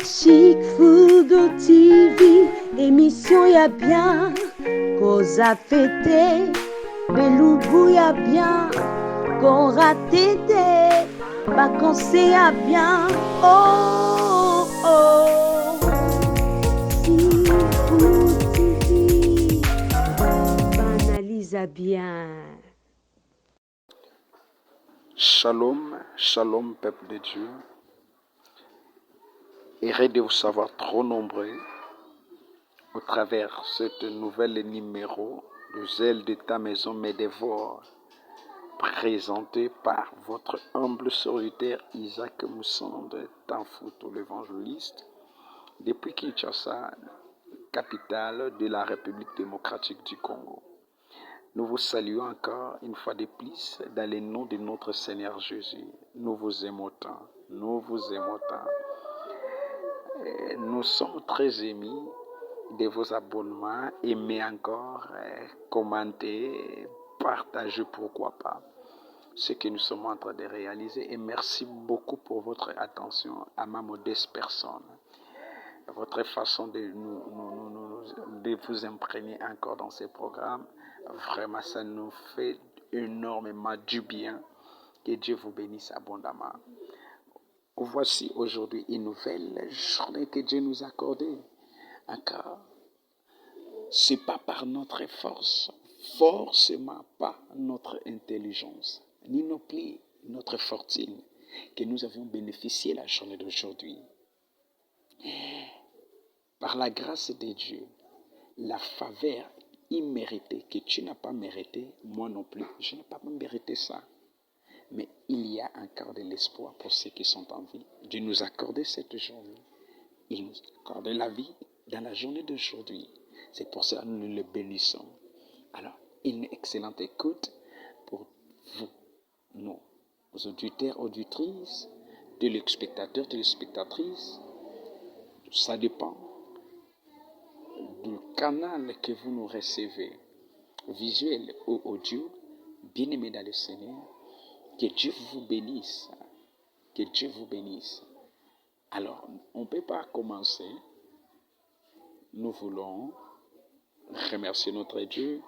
Chic Fugo TV, émission y'a bien, cause à fêter, Beloubou y'a bien, qu'on raté des vacances y'a bien, oh oh, Chic Fugo TV, banalise à bien. Shalom, shalom peuple de Dieu. Heureux de vous savoir trop nombreux au travers ce nouvel numéro de Zèle de ta maison me dévore, présenté par votre humble serviteur Isaac Moussande, Tanfouto l'évangéliste, depuis Kinshasa, capitale de la République démocratique du Congo. Nous vous saluons encore une fois de plus dans le nom de notre Seigneur Jésus. Nous vous aimons tant, nous vous aimons tant. Nous sommes très émis de vos abonnements, aimez encore, commentez, partagez, pourquoi pas, ce que nous sommes en train de réaliser. Et merci beaucoup pour votre attention à ma modeste personne. Votre façon de vous imprégner encore dans ces programmes, vraiment ça nous fait énormément du bien. Que Dieu vous bénisse abondamment. Voici aujourd'hui une nouvelle journée que Dieu nous a accordée. Encore, ce n'est pas par notre force, forcément pas notre intelligence, ni non plus notre fortune, que nous avions bénéficié la journée d'aujourd'hui. Par la grâce de Dieu, la faveur imméritée que tu n'as pas méritée, moi non plus, je n'ai pas mérité ça. Mais il y a encore de l'espoir pour ceux qui sont en vie. Dieu nous a accordé cette journée. Il nous a accordé la vie dans la journée d'aujourd'hui. C'est pour cela que nous le bénissons. Alors, une excellente écoute pour vous, nos auditeurs, auditrices, téléspectateurs, téléspectatrices. Ça dépend du canal que vous nous recevez, visuel ou audio. Bien-aimés dans le Seigneur, que Dieu vous bénisse. Que Dieu vous bénisse. Alors, on ne peut pas commencer. Nous voulons remercier notre Dieu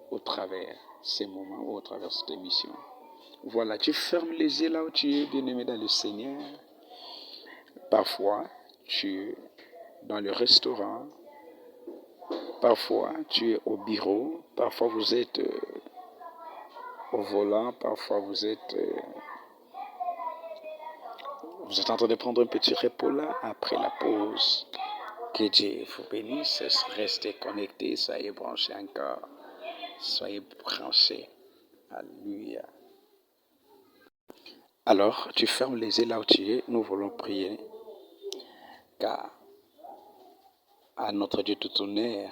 au travers ces moments ou au travers cette émission. Voilà, tu fermes les yeux là où tu es, bien-aimé dans le Seigneur. Parfois, tu es dans le restaurant. Parfois, tu es au bureau. Parfois, vous êtes au volant. Parfois, vous êtes en train de prendre un petit repos là après la pause. Que Dieu vous bénisse. Restez connectés, soyez branchés encore. Soyez branchés. Alléluia. Alors, tu fermes les yeux là où tu es. Nous voulons prier. Car à notre Dieu tout honneur,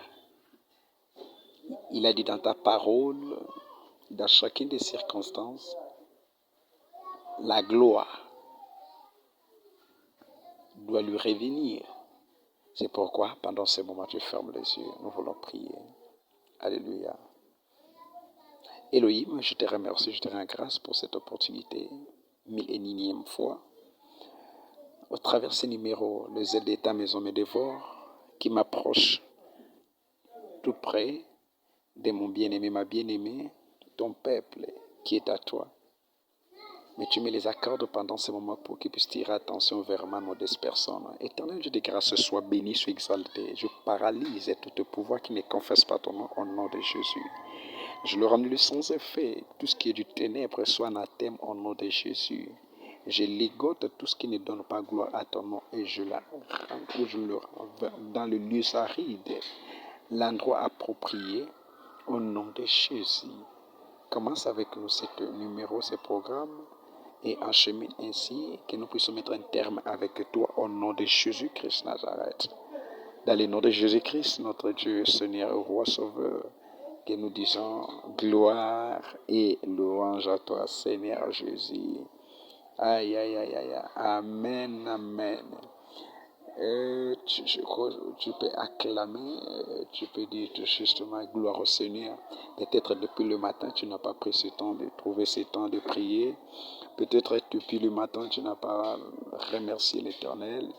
il a dit dans ta parole, dans chacune des circonstances, la gloire doit lui revenir. C'est pourquoi, pendant ce moment, tu fermes les yeux. Nous voulons prier. Alléluia. Elohim, je te remercie, je te rends grâce pour cette opportunité, 1001e fois. Au travers de ces numéros, le zèle de ta maison me dévore, qui m'approche tout près de mon bien-aimé, ma bien-aimée, ton peuple qui est à toi. Mais tu me les accordes pendant ce moment pour qu'ils puissent tirer attention vers ma modeste personne. Éternel Dieu de grâce, sois béni, sois exalté. Je paralyse tout pouvoir qui ne confesse pas ton nom au nom de Jésus. Je le rends sans effet. Tout ce qui est du ténèbre soit anathème au nom de Jésus. Je ligote tout ce qui ne donne pas gloire à ton nom et je le rends dans le lieu aride, l'endroit approprié au nom de Jésus. Commence avec nous ce numéro, ce programme et enchemine ainsi que nous puissions mettre un terme avec toi au nom de Jésus-Christ Nazareth. Dans le nom de Jésus-Christ, notre Dieu, Seigneur, Roi Sauveur, que nous disons gloire et louange à toi, Seigneur Jésus. Aïe, aïe, aïe, aïe, amen, amen. Tu peux acclamer, tu peux dire tout justement gloire au Seigneur. Peut-être depuis le matin, tu n'as pas pris ce temps de trouver ce temps de prier. Peut-être depuis le matin, tu n'as pas remercié l'Éternel.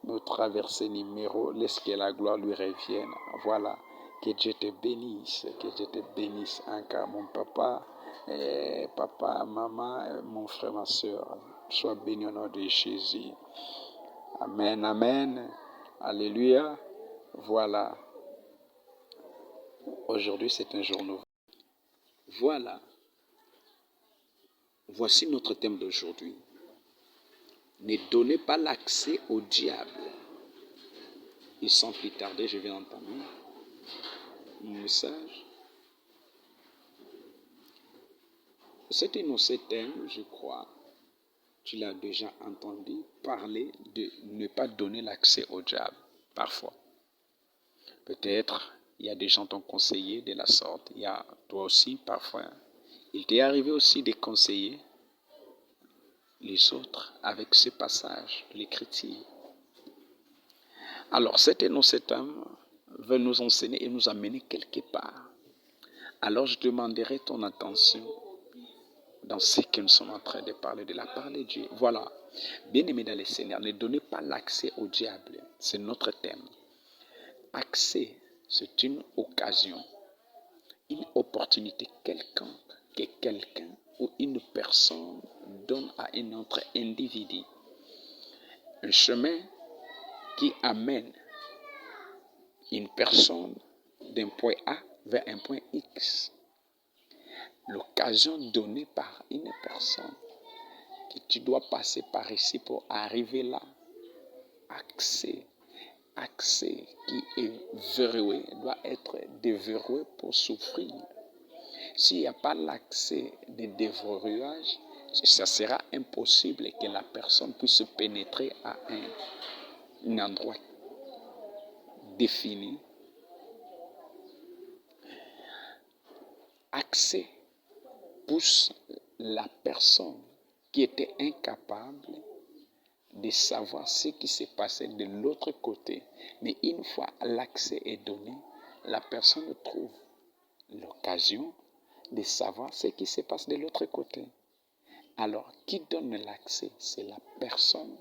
au travers ces numéros, laisse que la gloire lui revienne. Voilà, que Dieu te bénisse, encore mon papa, papa, maman, mon frère, ma soeur. Sois béni au nom de Jésus. Amen, amen. Alléluia. Voilà. Aujourd'hui, c'est un jour nouveau. Voilà. Voici notre thème d'aujourd'hui. Ne donnez pas l'accès au diable. Et sans plus tarder, je vais entamer mon message. Cet énoncé thème, je crois, tu l'as déjà entendu parler de ne pas donner l'accès au diable, parfois. Peut-être, il y a des gens qui t'ont conseillé de la sorte. Il y a toi aussi, parfois. Il t'est arrivé aussi de conseiller les autres avec ce passage de l'Écriture. Alors, cet énoncé thème veut nous enseigner et nous amener quelque part. Alors, je demanderai ton attention dans ce que nous sommes en train de parler, de la part de Dieu. Voilà. Bien-aimés dans le Seigneur, ne donnez pas l'accès au diable. C'est notre thème. Accès, c'est une occasion, une opportunité quelconque que quelqu'un ou une personne donne à un autre individu. Un chemin qui amène une personne d'un point A vers un point X. L'occasion donnée par une personne que tu dois passer par ici pour arriver là. Accès qui est verrouillé doit être déverrouillé pour souffrir. S'il n'y a pas l'accès de déverrouillage, ça sera impossible que la personne puisse pénétrer à un endroit défini. Accès pousse la personne qui était incapable de savoir ce qui s'est passé de l'autre côté. Mais une fois l'accès est donné, la personne trouve l'occasion de savoir ce qui se passe de l'autre côté. Alors, qui donne l'accès? C'est la personne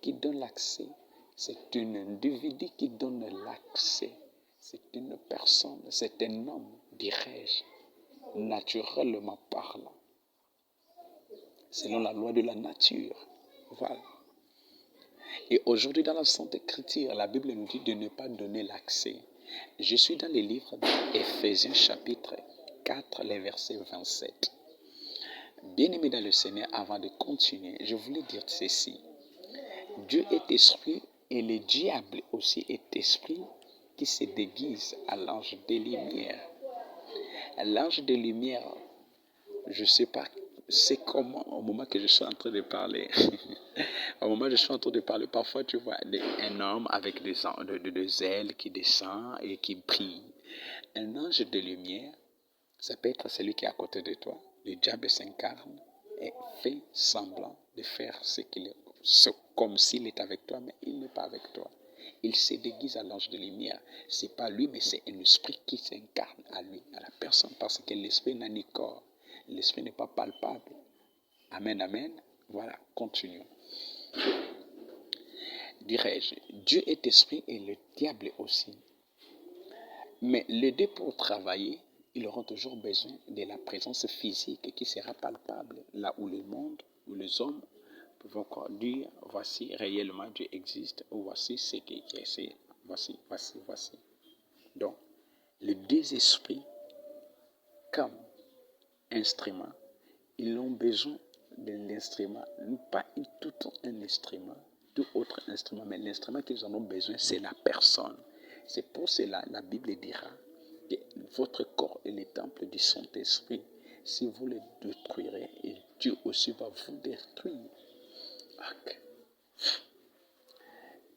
qui donne l'accès. C'est un individu qui donne l'accès. C'est une personne, c'est un homme, dirais-je, naturellement parlant. Selon la loi de la nature. Voilà. Et aujourd'hui, dans la Sainte Écriture, la Bible nous dit de ne pas donner l'accès. Je suis dans le livre d'Éphésiens chapitre 4, les versets 27. Bien-aimés dans le Seigneur, avant de continuer, je voulais dire ceci. Dieu est esprit et le diable aussi est esprit qui se déguise à l'ange des lumières. L'ange des lumières, je ne sais pas c'est comment au moment que je suis en train de parler. Au moment où je suis en train de parler, parfois tu vois un homme avec des ailes qui descend et qui brille. Un ange de lumière, ça peut être celui qui est à côté de toi. Le diable s'incarne et fait semblant de faire comme s'il est avec toi, mais il n'est pas avec toi. Il se déguise à l'ange de lumière. Ce n'est pas lui, mais c'est un esprit qui s'incarne à lui, à la personne, parce que l'esprit n'a ni corps. L'esprit n'est pas palpable. Amen, amen. Voilà, continuons. Dirais-je, Dieu est esprit et le diable aussi. Mais les deux pour travailler, ils auront toujours besoin de la présence physique qui sera palpable, là où le monde, où les hommes peuvent dire, voici réellement Dieu existe, ou voici ce qui est, voici. Donc, les deux esprits, comme instruments, ils ont besoin de l'instrument, pas tout un instrument, tout autre instrument, mais l'instrument qu'ils en ont besoin, c'est la personne. C'est pour cela, la Bible dira que votre corps est le temple du Saint-Esprit. Si vous le détruirez, et Dieu aussi va vous détruire. Okay.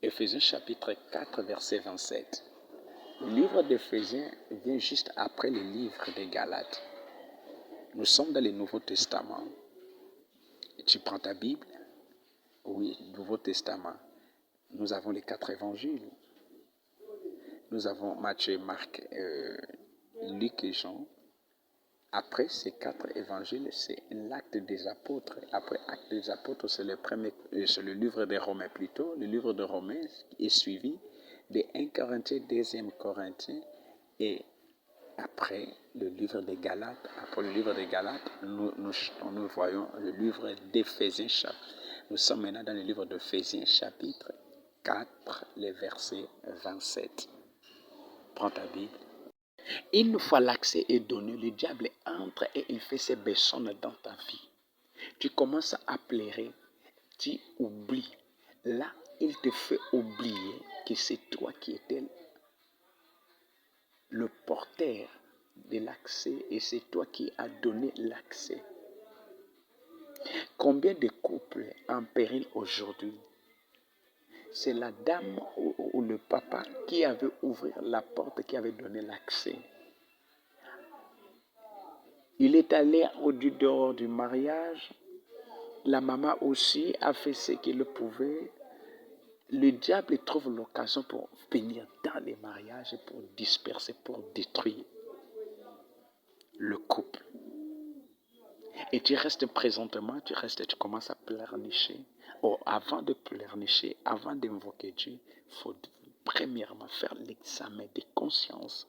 Éphésiens chapitre 4, verset 27. Le livre d'Éphésiens vient juste après le livre des Galates. Nous sommes dans le Nouveau Testament. Tu prends ta Bible? Oui, Nouveau Testament. Nous avons les 4 évangiles. Nous avons Matthieu, Marc, Luc et Jean. Après ces 4 évangiles, c'est l'acte des apôtres. Après acte des apôtres, c'est c'est le livre des Romains plutôt. Le livre de Romains est suivi de 1 Corinthiens, 2 Corinthiens et après le livre des Galates. Après le livre des Galates, nous voyons le livre d'Éphésiens. Nous sommes maintenant dans le livre d'Éphésiens chapitre 4, le verset 27. Prends ta Bible. Une fois l'accès est donné, le diable entre et il fait ses besognes dans ta vie. Tu commences à pleurer, tu oublies. Là, il te fait oublier que c'est toi qui étais le porteur de l'accès et c'est toi qui as donné l'accès. Combien de couples en péril aujourd'hui? C'est la dame ou le papa qui avait ouvert la porte, qui avait donné l'accès. Il est allé au-dehors du mariage. La maman aussi a fait ce qu'il pouvait. Le diable trouve l'occasion pour venir dans les mariages, pour disperser, pour détruire le couple. Et tu restes présentement, tu commences à pleurnicher. Oh, avant de pleurnicher, avant d'invoquer Dieu, il faut premièrement faire l'examen de conscience.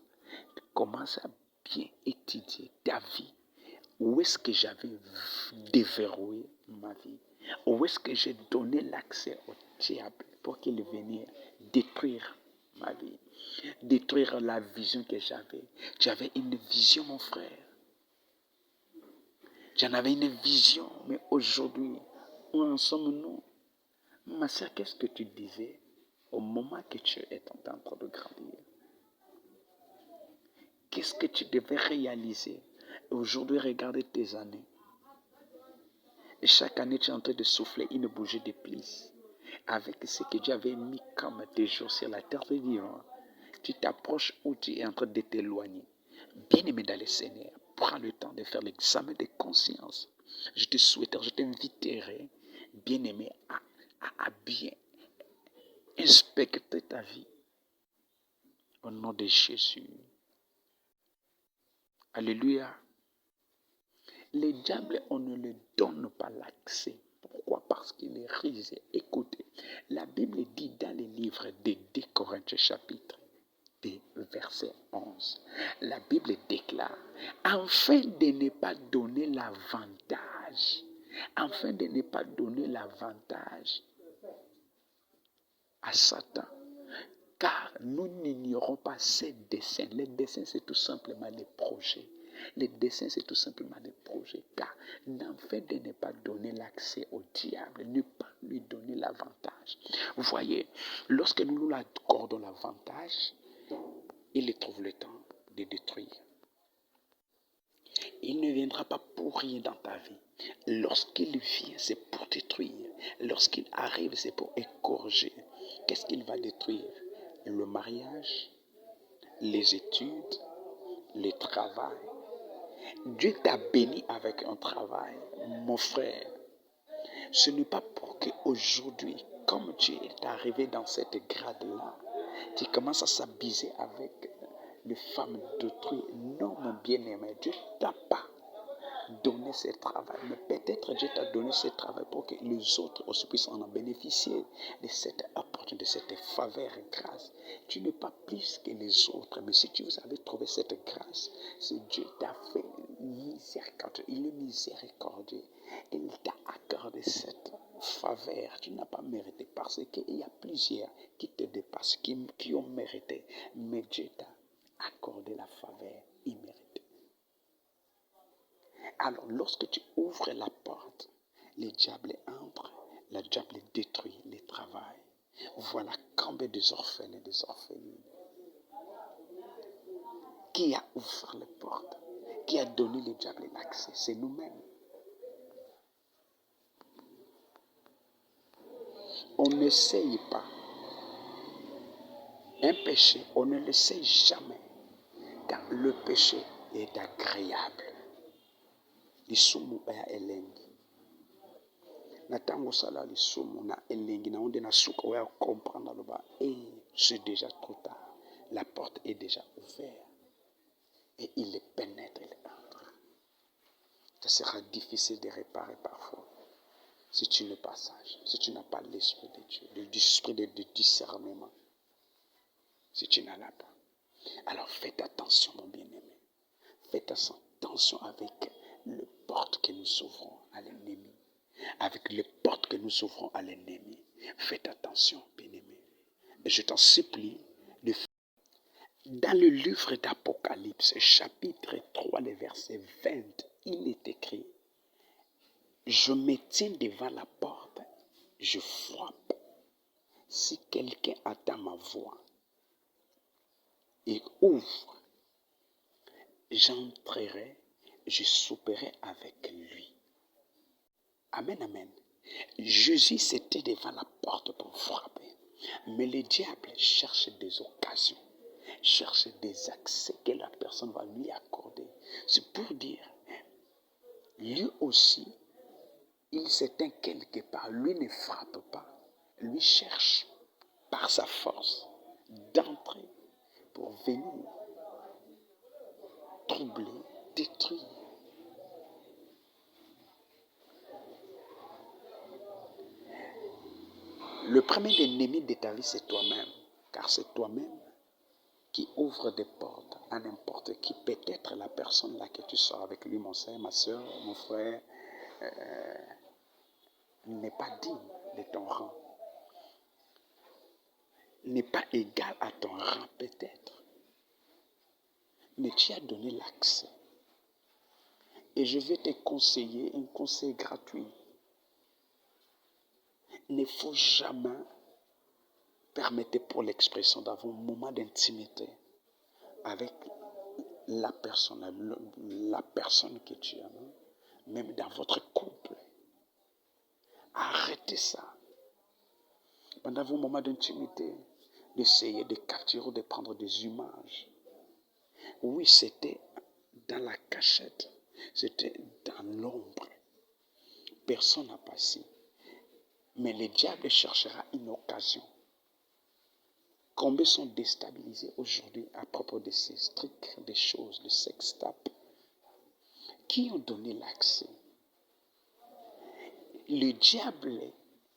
Commence à bien étudier ta vie. Où est-ce que j'avais déverrouillé ma vie? Où est-ce que j'ai donné l'accès au diable pour qu'il vienne détruire ma vie, détruire la vision que j'avais? J'avais une vision, mon frère. J'en avais une vision, mais aujourd'hui, où en sommes-nous? Ma soeur, qu'est-ce que tu disais au moment que tu étais en train de grandir? Qu'est-ce que tu devais réaliser? Aujourd'hui, regardez tes années. Et chaque année, tu es en train de souffler une bougie de plus. Avec ce que Dieu avait mis comme tes jours sur la terre de vivant, tu t'approches ou tu es en train de t'éloigner. Bien-aimé dans le Seigneur, prends le temps de faire l'examen de conscience. Je te souhaiterais, je t'inviterai, bien-aimé, à bien inspecter ta vie. Au nom de Jésus. Alléluia. Le diable, on ne lui donne pas l'accès. Pourquoi? Parce qu'il est risé. Écoutez, la Bible dit dans le livre de 2 Corinthiens chapitre 2, verset 11. La Bible déclare, afin de ne pas donner l'avantage, afin de ne pas donner l'avantage à Satan. Car nous n'ignorons pas ses desseins. Les desseins, c'est tout simplement les projets. Les desseins, c'est tout simplement des projets. Car afin de ne pas donner l'accès au diable, ne pas lui donner l'avantage. Vous voyez, lorsque nous nous accordons l'avantage, il trouve le temps de détruire. Il ne viendra pas pour rien dans ta vie. Lorsqu'il vient, c'est pour détruire. Lorsqu'il arrive, c'est pour égorger. Qu'est-ce qu'il va détruire? Le mariage, les études, le travail. Dieu t'a béni avec un travail, mon frère. Ce n'est pas pour qu'aujourd'hui, comme tu es arrivé dans cette grade-là, tu commences à s'abuser avec les femmes d'autrui. Non, mon bien-aimé, Dieu ne t'a pas donné ce travail. Mais peut-être Dieu t'a donné ce travail pour que les autres aussi puissent en bénéficier de cette opportunité, de cette faveur et grâce. Tu n'es pas plus que les autres, mais si tu avais trouvé cette grâce, c'est Dieu t'a fait miséricorde. Il est miséricordieux. Il t'a accordé cette faveur. Tu n'as pas mérité parce qu'il y a plusieurs qui te dépassent, qui ont mérité. Mais Dieu t'a accordé la faveur imméritée. Alors, lorsque tu ouvres la porte, le diable entre, le diable détruit le travail. Voilà combien des orphelins et des orphelines. Qui a ouvert les portes? Qui a donné le diable l'accès? C'est nous-mêmes. On n'essaye pas. Un péché, on ne l'essaye jamais. Car le péché est agréable. Lisumu ya elengi. Natango sala lisumu na elengi na onde na suka oya comprendre loba. Et c'est déjà trop tard. La porte est déjà ouverte. Et il pénètre, il entre. ça sera difficile de réparer parfois. Si tu n'es pas sage, si tu n'as pas l'esprit de Dieu, l'esprit de discernement, si tu n'en as pas. Alors faites attention, mon bien-aimé. Faites attention avec les portes que nous ouvrons à l'ennemi. Avec les portes que nous ouvrons à l'ennemi. Faites attention, bien-aimé. Et je t'en supplie, dans le livre d'Apocalypse, chapitre 3, le verset 20, il est écrit: je me tiens devant la porte, je frappe. Si quelqu'un attend ma voix et ouvre, j'entrerai, je souperai avec lui. Amen, amen. Jésus s'était devant la porte pour frapper. Mais le diable cherche des occasions, cherche des accès que la personne va lui accorder. C'est pour dire, lui aussi, il s'éteint quelque part. Lui ne frappe pas. Lui cherche par sa force d'entrer pour venir troubler, détruire. Le premier ennemi de ta vie, c'est toi-même, car c'est toi-même qui ouvre des portes à n'importe qui. Peut-être la personne là que tu sors avec lui, mon frère, ma soeur, mon frère, n'est pas digne de ton rang, n'est pas égal à ton rang peut-être, mais tu as donné l'accès. Et je vais te conseiller un conseil gratuit. Il ne faut jamais permettre pour l'expression d'avoir un moment d'intimité avec la personne que tu aimes, même dans votre couple. Arrêtez ça. Pendant vos moments d'intimité, d'essayer de capturer ou de prendre des images. Oui, c'était dans la cachette, c'était dans l'ombre. Personne n'a passé. Mais le diable cherchera une occasion. Combien sont déstabilisés aujourd'hui à propos de ces trucs, des choses, de sextape, qui ont donné l'accès? Le diable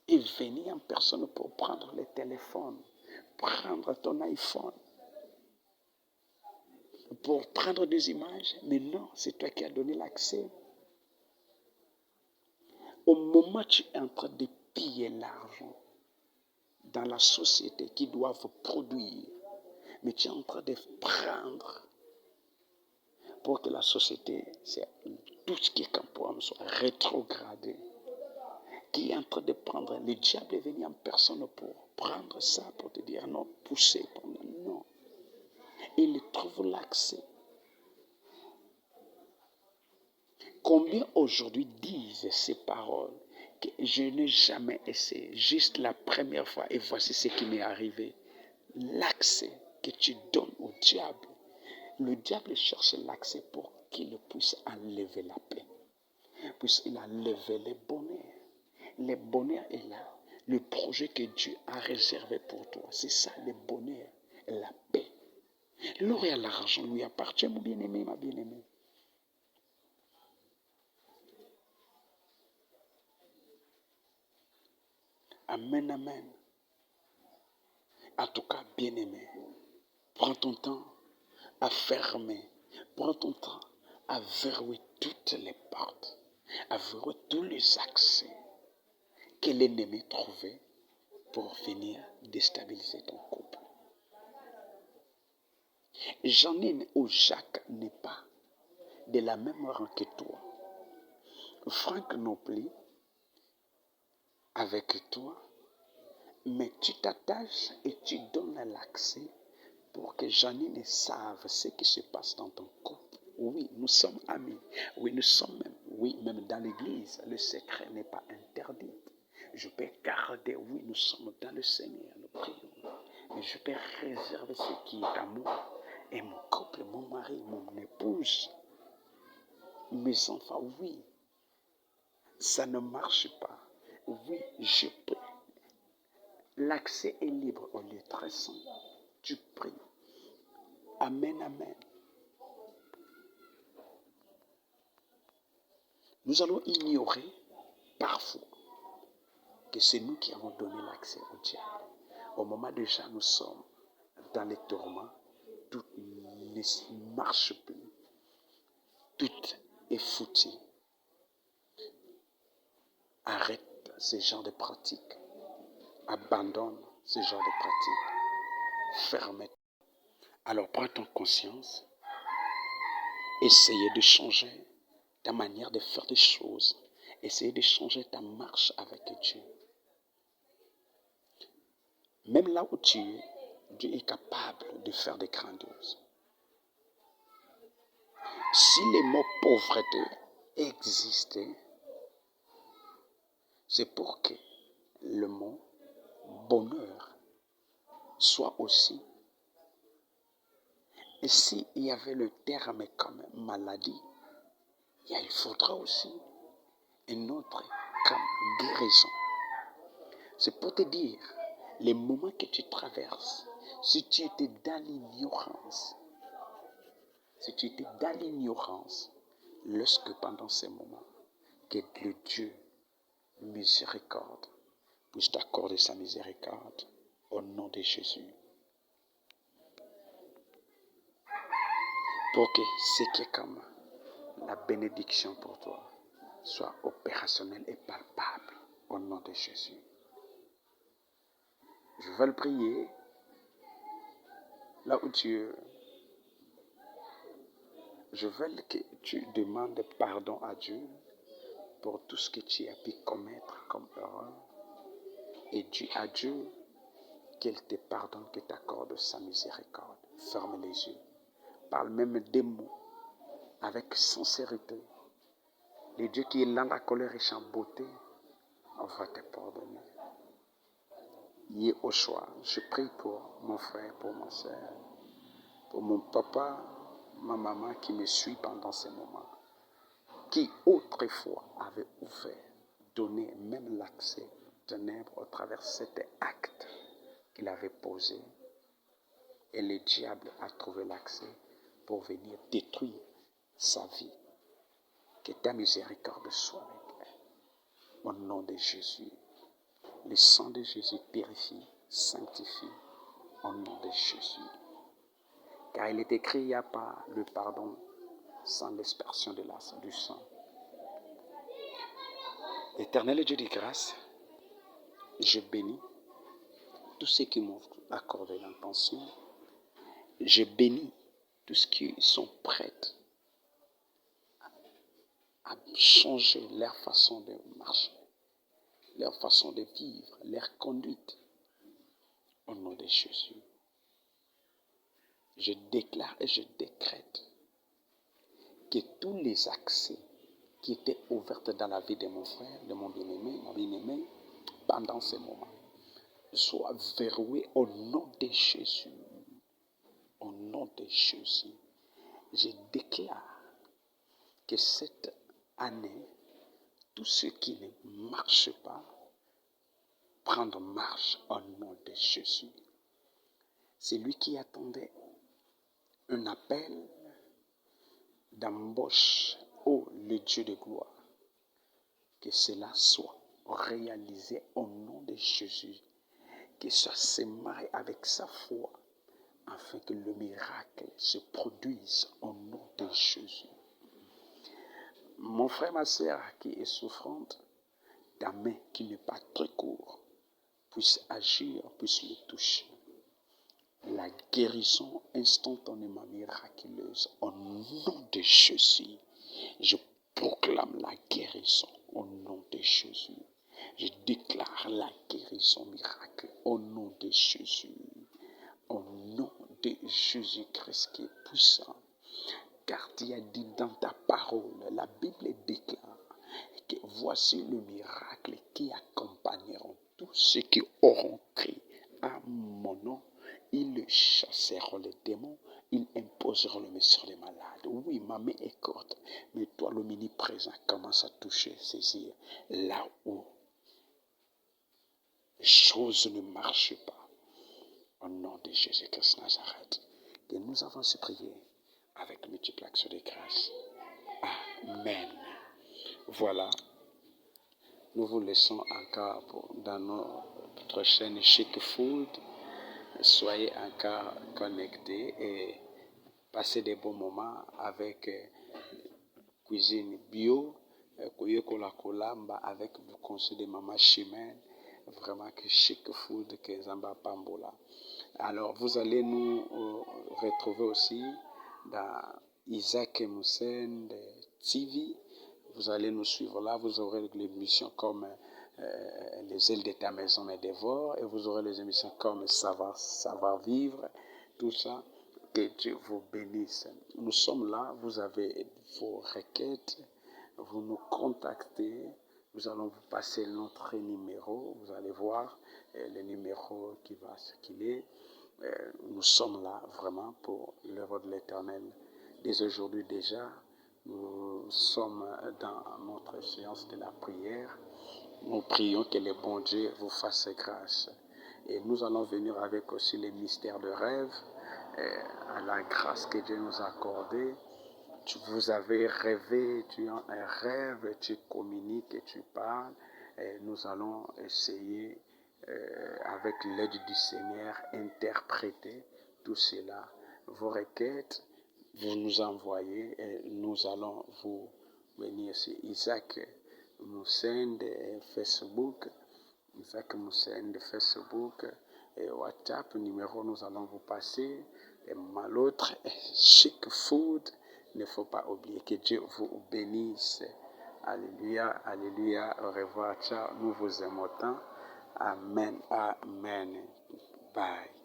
est venu en personne pour prendre le téléphone, prendre ton iPhone, pour prendre des images. Mais non, c'est toi qui as donné l'accès. Au moment où tu es en train de piller l'argent dans la société qui doivent produire, mais tu es en train de prendre pour que la société, tout ce qui est campagne soit rétrogradé, qui est en train de prendre, le diable est venu en personne pour prendre ça, pour te dire non, pousser, non. Il trouve l'accès. Combien aujourd'hui disent ces paroles que je n'ai jamais essayé, juste la première fois, et voici ce qui m'est arrivé. L'accès que tu donnes au diable, le diable cherche l'accès pour qu'il puisse enlever la paix, puisqu'il a enlevé le bonheur. Le bonheur est là. Le projet que Dieu a réservé pour toi, c'est ça le bonheur et la paix. L'or et l'argent lui appartient, mon bien-aimé, ma bien-aimée. Amen, amen. En tout cas, bien-aimé, prends ton temps à fermer, prends ton temps à verrouiller toutes les portes, à verrouiller tous les accès que l'ennemi trouvait pour venir déstabiliser ton couple. Janine ou Jacques n'est pas de la même rang que toi. Franck non plus avec toi, mais tu t'attaches et tu donnes l'accès pour que Janine sache ce qui se passe dans ton couple. Oui, nous sommes amis. Oui, nous sommes même. Oui, même dans l'église, le secret n'est pas interdit. Je peux garder, oui, nous sommes dans le Seigneur, nous prions. Mais je peux réserver ce qui est à moi et mon couple, mon mari, mon épouse, mes enfants. Oui, ça ne marche pas. Oui, je peux. L'accès est libre au lieu très saint. Tu pries. Amen, amen. nous allons ignorer parfois que c'est nous qui avons donné l'accès au diable. Au moment déjà nous sommes dans les tourments, tout ne marche plus, tout est foutu. Arrête ce genre de pratiques, abandonne ce genre de pratiques, ferme. Alors prends ton conscience, essayez de changer ta manière de faire des choses, essayez de changer ta marche avec Dieu. Même là où tu es, Dieu est capable de faire des grandioses. Si le mot pauvreté existait, c'est pour que le mot bonheur soit aussi. Et s'il y avait le terme comme maladie, il faudra aussi un autre comme guérison. C'est pour te dire, les moments que tu traverses, si tu étais dans l'ignorance, lorsque pendant ces moments, que le Dieu miséricorde puisse t'accorder sa miséricorde au nom de Jésus. Pour que ce qui est comme la bénédiction pour toi soit opérationnelle et palpable au nom de Jésus. Je vais le prier là où tu es. Je veux que tu demandes pardon à Dieu pour tout ce que tu as pu commettre comme erreur. Et dis à Dieu qu'il te pardonne, qu'il t'accorde sa miséricorde. Ferme les yeux. Parle même des mots avec sincérité. Le Dieu qui est lent la colère et sans beauté, on va te pardonner. Y est au choix. Je prie pour mon frère, pour ma soeur, pour mon papa, ma maman qui me suit pendant ces moments, qui autrefois avait ouvert, donné même l'accès ténèbres au travers de cet acte qu'il avait posé. Et le diable a trouvé l'accès pour venir détruire sa vie. Que ta miséricorde soit avec elle. Au nom de Jésus. Le sang de Jésus purifie, sanctifie. Au nom de Jésus. Car il est écrit, il n'y a pas le pardon sans l'aspersion du sang. Éternel Dieu de grâce, je bénis tous ceux qui m'ont accordé l'intention. Je bénis tous ceux qui sont prêts à changer leur façon de marcher, leur façon de vivre, leur conduite. Au nom de Jésus, je déclare et je décrète que tous les accès qui étaient ouverts dans la vie de mon frère, de mon bien-aimé, pendant ces moments, soient verrouillés au nom de Jésus. Au nom de Jésus, je déclare que cette année, tout ce qui ne marche pas, prendre marche au nom de Jésus. C'est lui qui attendait un appel d'embauche, ô le Dieu de gloire, que cela soit réalisé au nom de Jésus, que ça se marie avec sa foi, afin que le miracle se produise au nom de Jésus. Mon frère, ma soeur qui est souffrante, ta main qui n'est pas très courte, puisse agir, puisse le toucher. La guérison instantanément miraculeuse au nom de Jésus. Je proclame la guérison au nom de Jésus. Je déclare la guérison miracle au nom de Jésus. Au nom de Jésus-Christ qui est puissant. Car tu as dit dans ta parole, la Bible déclare que voici le miracle qui accompagneront tous ceux qui auront crié à mon nom. Ils chasseront les démons, ils imposeront le main sur les malades. Oui, ma main est courte, mais toi, l'omniprésent, commence à toucher, saisir là où les choses ne marchent pas. Au nom de Jésus-Christ Nazareth, que nous avons prié avec multiple action de grâce. Amen. Voilà, nous vous laissons encore dans notre chaîne Chic Food. Soyez encore connectés et passez des bons moments avec cuisine bio, koyekola kolamba avec le conseil de Maman Chimène, vraiment que Chic Food, que Zamba Pambola. Alors, vous allez nous retrouver aussi dans Isaac Moussen TV. Vous allez nous suivre là, vous aurez des émissions comme les ailes de ta maison me dévore, et vous aurez les émissions comme savoir vivre, tout ça. Que Dieu vous bénisse. Nous sommes là, vous avez vos requêtes, vous nous contactez, nous allons vous passer notre numéro, vous allez voir le numéro qui va ce qu'il est. Nous sommes là vraiment pour l'œuvre de l'Éternel. Dès aujourd'hui déjà, nous sommes dans notre séance de la prière. Nous prions que le bon Dieu vous fasse grâce. Et nous allons venir avec aussi les mystères de rêve, à la grâce que Dieu nous a accordée. Vous avez rêvé, tu as un rêve, tu communiques et tu parles. Et nous allons essayer, avec l'aide du Seigneur, interpréter tout cela. Vos requêtes, vous nous envoyez et nous allons vous venir sur Isaac Moussen de Facebook. Isaac Moussen de Facebook et WhatsApp, numéro nous allons vous passer. Et l'autre, Chic Food. Il ne faut pas oublier que Dieu vous bénisse. Alléluia, alléluia. Au revoir, ciao. Nous vous aimons tant. Amen, amen. Bye.